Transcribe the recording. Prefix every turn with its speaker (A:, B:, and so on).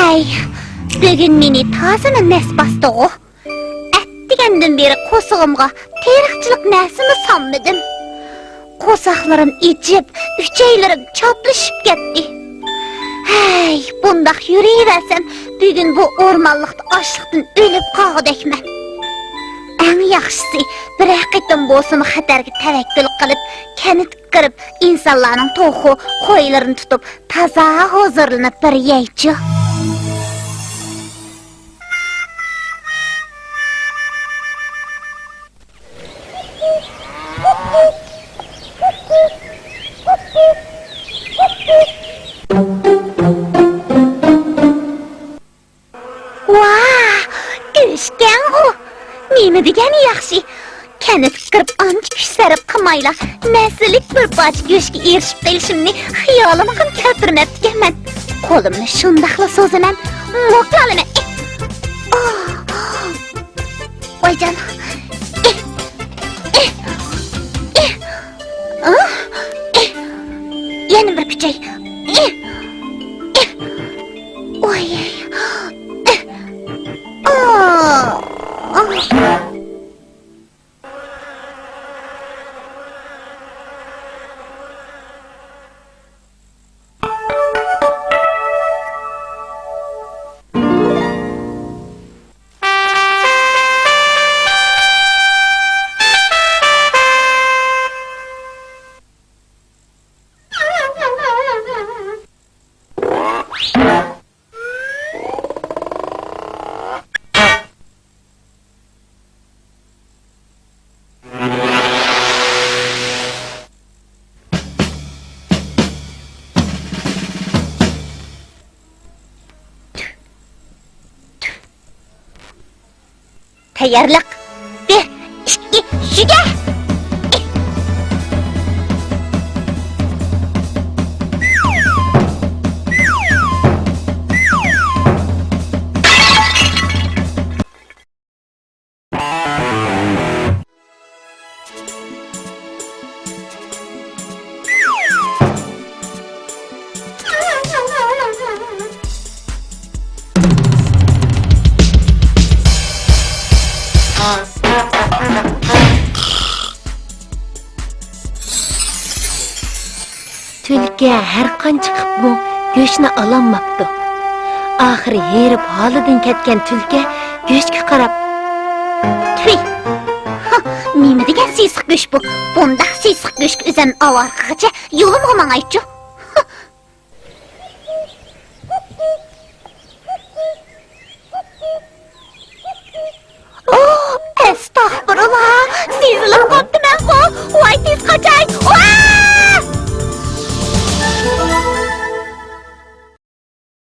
A: Hey, bugün meni tazını nes bastı o. Etdigenden beri kosuğumga terikçilik nesini sanmadım. Kosaklarım içip, üçeylerim çatlaşıp gitti. Hey, bundak yürüyiversem bugün bu ormanlıkta açlıktan ölüp kağıdekmen. En yaxşısı bir haqiqatan bolsun xatarga tavakkul qilib, kanit qirib, insonlarning to'xu, qo'ylarini tutib, toza hozirlanib bir yeychi. Vaa, go'shgan u. Nima degani yaxshi? Kanit qirib ancha kuch sarf qilmayla, nasilik bir parcha go'shtga erishib qolishimni xayolimga ham keltirmabdiman. Qo'limni shundaqla so'zaman, mo'qalaman. Voyjon. Yana bir kuchay. Oy. Tayyorlik. 1, 2, shuga. Tulki har qancha qilibmi go'shtni ololmabdi. Oxiri herib holidan ketgan tulki go'shtga qarab, "Tuy! Nima degan siysiq go'sht bu? Bundaq siysiq go'shtga o'zim ovarqacha yo'lim olmang aytchu."